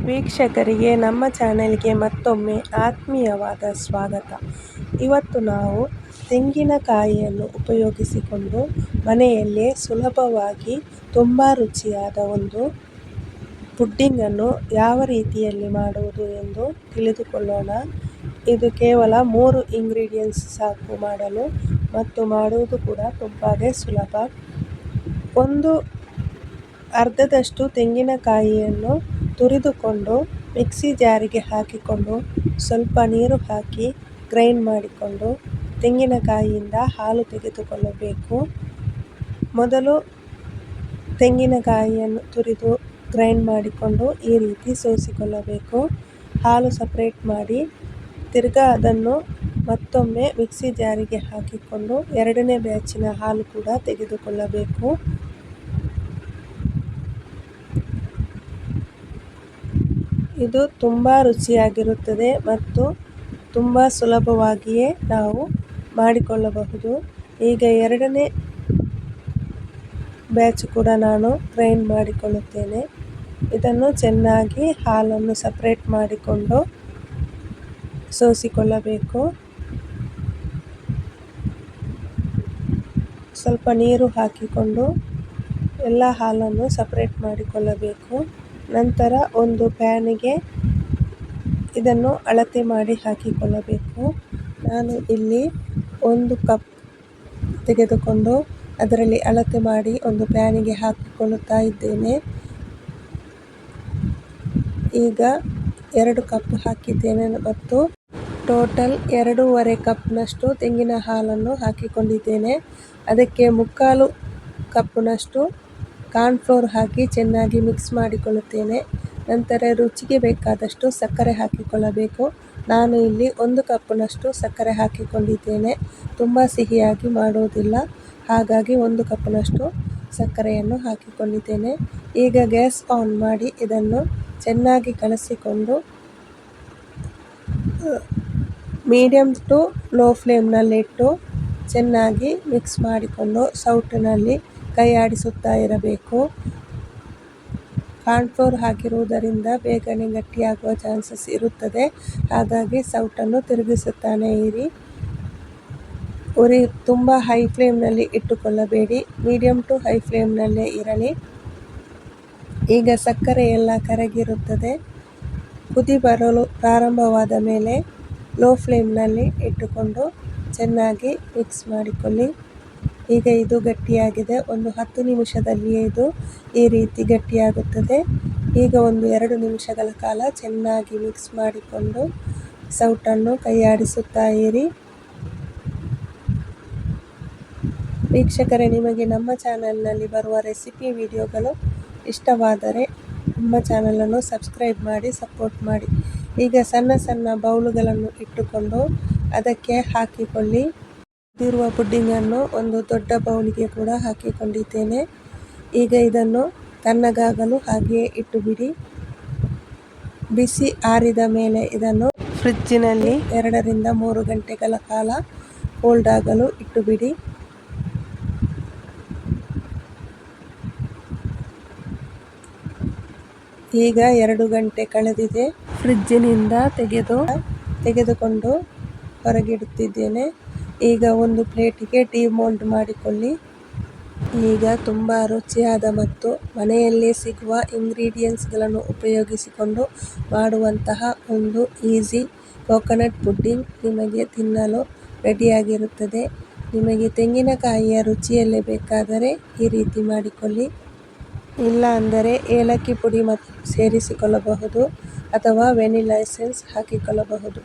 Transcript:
ವೀಕ್ಷಕರಿಗೆ ನಮ್ಮ ಚಾನೆಲ್ಗೆ ಮತ್ತೊಮ್ಮೆ ಆತ್ಮೀಯವಾದ ಸ್ವಾಗತ. ಇವತ್ತು ನಾವು ತೆಂಗಿನಕಾಯಿಯನ್ನು ಉಪಯೋಗಿಸಿಕೊಂಡು ಮನೆಯಲ್ಲೇ ಸುಲಭವಾಗಿ ತುಂಬ ರುಚಿಯಾದ ಒಂದು ಪುಡ್ಡಿಂಗನ್ನು ಯಾವ ರೀತಿಯಲ್ಲಿ ಮಾಡುವುದು ಎಂದು ತಿಳಿದುಕೊಳ್ಳೋಣ. ಇದು ಕೇವಲ 3 ಇಂಗ್ರೀಡಿಯೆಂಟ್ಸ್ ಸಾಕು ಮಾಡಲು ಮತ್ತು ಮಾಡುವುದು ಕೂಡ ತುಂಬಾ ಸುಲಭ. ಒಂದು ಅರ್ಧದಷ್ಟು ತೆಂಗಿನಕಾಯಿಯನ್ನು ತುರಿದುಕೊಂಡು ಮಿಕ್ಸಿ ಜಾರಿಗೆ ಹಾಕಿಕೊಂಡು ಸ್ವಲ್ಪ ನೀರು ಹಾಕಿ ಗ್ರೈಂಡ್ ಮಾಡಿಕೊಂಡು ತೆಂಗಿನಕಾಯಿಯಿಂದ ಹಾಲು ತೆಗೆದುಕೊಳ್ಳಬೇಕು. ಮೊದಲು ತೆಂಗಿನಕಾಯಿಯನ್ನು ತುರಿದು ಗ್ರೈಂಡ್ ಮಾಡಿಕೊಂಡು ಈ ರೀತಿ ಸೋಸಿಕೊಳ್ಳಬೇಕು. ಹಾಲು ಸಪ್ರೇಟ್ ಮಾಡಿ ತಿರ್ಗಾ ಅದನ್ನು ಮತ್ತೊಮ್ಮೆ ಮಿಕ್ಸಿ ಜಾರಿಗೆ ಹಾಕಿಕೊಂಡು ಎರಡನೇ ಬ್ಯಾಚಿನ ಹಾಲು ಕೂಡ ತೆಗೆದುಕೊಳ್ಳಬೇಕು. ಇದು ತುಂಬ ರುಚಿಯಾಗಿರುತ್ತದೆ ಮತ್ತು ತುಂಬ ಸುಲಭವಾಗಿಯೇ ನಾವು ಮಾಡಿಕೊಳ್ಳಬಹುದು. ಈಗ ಎರಡನೇ ಬ್ಯಾಚ್ ಕೂಡ ನಾನು ಗ್ರೈಂಡ್ ಮಾಡಿಕೊಳ್ಳುತ್ತೇನೆ. ಇದನ್ನು ಚೆನ್ನಾಗಿ ಹಾಲನ್ನು ಸಪ್ರೇಟ್ ಮಾಡಿಕೊಂಡು ಸೋಸಿಕೊಳ್ಳಬೇಕು. ಸ್ವಲ್ಪ ನೀರು ಹಾಕಿಕೊಂಡು ಎಲ್ಲ ಹಾಲನ್ನು ಸಪ್ರೇಟ್ ಮಾಡಿಕೊಳ್ಳಬೇಕು. ನಂತರ ಒಂದು ಪ್ಯಾನಿಗೆ ಇದನ್ನು ಅಳತೆ ಮಾಡಿ ಹಾಕಿಕೊಳ್ಳಬೇಕು. ನಾನು ಇಲ್ಲಿ 1 ಕಪ್ ತೆಗೆದುಕೊಂಡು ಅದರಲ್ಲಿ ಅಳತೆ ಮಾಡಿ ಒಂದು ಪ್ಯಾನಿಗೆ ಹಾಕಿಕೊಳ್ಳುತ್ತಾ ಇದ್ದೇನೆ. ಈಗ 2 ಕಪ್ ಹಾಕಿದ್ದೇನೆ ಮತ್ತು ಟೋಟಲ್ 2.5 ಕಪ್ನಷ್ಟು ತೆಂಗಿನ ಹಾಲನ್ನು ಹಾಕಿಕೊಂಡಿದ್ದೇನೆ. ಅದಕ್ಕೆ 3/4 ಕಪ್ನಷ್ಟು ಕಾರ್ನ್ಫ್ಲೋರ್ ಹಾಕಿ ಚೆನ್ನಾಗಿ ಮಿಕ್ಸ್ ಮಾಡಿಕೊಳ್ಳುತ್ತೇನೆ. ನಂತರ ರುಚಿಗೆ ಬೇಕಾದಷ್ಟು ಸಕ್ಕರೆ ಹಾಕಿಕೊಳ್ಳಬೇಕು. ನಾನು ಇಲ್ಲಿ 1 ಕಪ್ನಷ್ಟು ಸಕ್ಕರೆ ಹಾಕಿಕೊಂಡಿದ್ದೇನೆ. ತುಂಬ ಸಿಹಿಯಾಗಿ ಮಾಡುವುದಿಲ್ಲ, ಹಾಗಾಗಿ 1 ಕಪ್ನಷ್ಟು ಸಕ್ಕರೆಯನ್ನು ಹಾಕಿಕೊಂಡಿದ್ದೇನೆ. ಈಗ ಗ್ಯಾಸ್ ಆನ್ ಮಾಡಿ ಇದನ್ನು ಚೆನ್ನಾಗಿ ಕಲಸಿಕೊಂಡು ಮೀಡಿಯಮ್ ಟು ಲೋ ಫ್ಲೇಮ್ನಲ್ಲಿಟ್ಟು ಚೆನ್ನಾಗಿ ಮಿಕ್ಸ್ ಮಾಡಿಕೊಂಡು ಸೌಟಿನಲ್ಲಿ ಕೈ ಆಡಿಸುತ್ತಾ ಇರಬೇಕು. ಕಾರ್ನ್ಫ್ಲೋರ್ ಹಾಕಿರುವುದರಿಂದ ಬೇಗನೆ ಗಟ್ಟಿಯಾಗುವ ಚಾನ್ಸಸ್ ಇರುತ್ತದೆ, ಹಾಗಾಗಿ ಸೌಟನ್ನು ತಿರುಗಿಸುತ್ತಾನೆ ಇರಿ. ಉರಿ ತುಂಬ ಹೈ ಫ್ಲೇಮ್ನಲ್ಲಿ ಇಟ್ಟುಕೊಳ್ಳಬೇಡಿ, ಮೀಡಿಯಮ್ ಟು ಹೈ ಫ್ಲೇಮ್ನಲ್ಲೇ ಇರಲಿ. ಈಗ ಸಕ್ಕರೆ ಎಲ್ಲ ಕರಗಿರುತ್ತದೆ. ಕುದಿ ಬರಲು ಪ್ರಾರಂಭವಾದ ಮೇಲೆ ಲೋ ಫ್ಲೇಮ್ನಲ್ಲಿ ಇಟ್ಟುಕೊಂಡು ಚೆನ್ನಾಗಿ ಮಿಕ್ಸ್ ಮಾಡಿಕೊಳ್ಳಿ. ಈಗ ಇದು ಗಟ್ಟಿಯಾಗಿದೆ. ಒಂದು 10 ನಿಮಿಷದಲ್ಲಿಯೇ ಇದು ಈ ರೀತಿ ಗಟ್ಟಿಯಾಗುತ್ತದೆ. ಈಗ ಒಂದು 2 ನಿಮಿಷಗಳ ಕಾಲ ಚೆನ್ನಾಗಿ ಮಿಕ್ಸ್ ಮಾಡಿಕೊಂಡು ಸೌಟನ್ನು ಕೈಯಾಡಿಸುತ್ತಾ ಇರಿ. ವೀಕ್ಷಕರೇ, ನಿಮಗೆ ನಮ್ಮ ಚಾನೆಲ್ನಲ್ಲಿ ಬರುವ ರೆಸಿಪಿ ವಿಡಿಯೋಗಳು ಇಷ್ಟವಾದರೆ ನಮ್ಮ ಚಾನಲನ್ನು ಸಬ್ಸ್ಕ್ರೈಬ್ ಮಾಡಿ ಸಪೋರ್ಟ್ ಮಾಡಿ. ಈಗ ಸಣ್ಣ ಸಣ್ಣ ಬೌಲುಗಳನ್ನು ಇಟ್ಟುಕೊಂಡು ಅದಕ್ಕೆ ಹಾಕಿಕೊಳ್ಳಿ. ಇರುವ ಪುಡ್ಡಿಂಗನ್ನು ಒಂದು ದೊಡ್ಡ ಬೌಲಿಗೆ ಕೂಡ ಹಾಕಿಕೊಂಡಿದ್ದೇನೆ. ಈಗ ಇದನ್ನು ತಣ್ಣಗಾಗಲು ಹಾಗೆಯೇ ಇಟ್ಟು ಬಿಡಿ. ಬಿಸಿ ಆರಿದ ಮೇಲೆ ಇದನ್ನು ಫ್ರಿಡ್ಜಿನಲ್ಲಿ 2 ರಿಂದ 3 ಗಂಟೆಗಳ ಕಾಲ ಕೋಲ್ಡ್ ಆಗಲು ಇಟ್ಟು ಬಿಡಿ. ಈಗ 2 ಗಂಟೆ ಕಳೆದಿದೆ. ಫ್ರಿಡ್ಜಿನಿಂದ ತೆಗೆದುಕೊಂಡು ಹೊರಗಿಡುತ್ತಿದ್ದೇನೆ. ಈಗ ಒಂದು ಪ್ಲೇಟಿಗೆ ಡಿಮೋಲ್ಡ್ ಮಾಡಿಕೊಳ್ಳಿ. ಈಗ ತುಂಬ ರುಚಿಯಾದ ಮತ್ತು ಮನೆಯಲ್ಲೇ ಸಿಗುವ ಇಂಗ್ರೀಡಿಯೆಂಟ್ಸ್ಗಳನ್ನು ಉಪಯೋಗಿಸಿಕೊಂಡು ಮಾಡುವಂತಹ ಒಂದು ಈಸಿ ಕೋಕೋನಟ್ ಪುಡ್ಡಿಂಗ್ ನಿಮಗೆ ತಿನ್ನಲು ರೆಡಿಯಾಗಿರುತ್ತದೆ. ನಿಮಗೆ ತೆಂಗಿನಕಾಯಿಯ ರುಚಿಯಲ್ಲೇ ಬೇಕಾದರೆ ಈ ರೀತಿ ಮಾಡಿಕೊಳ್ಳಿ. ಇಲ್ಲ ಅಂದರೆ ಏಲಕ್ಕಿ ಪುಡಿ ಸೇರಿಸಿಕೊಳ್ಳಬಹುದು ಅಥವಾ ವೆನಿಲಾ ಎಸೆನ್ಸ್ ಹಾಕಿಕೊಳ್ಳಬಹುದು.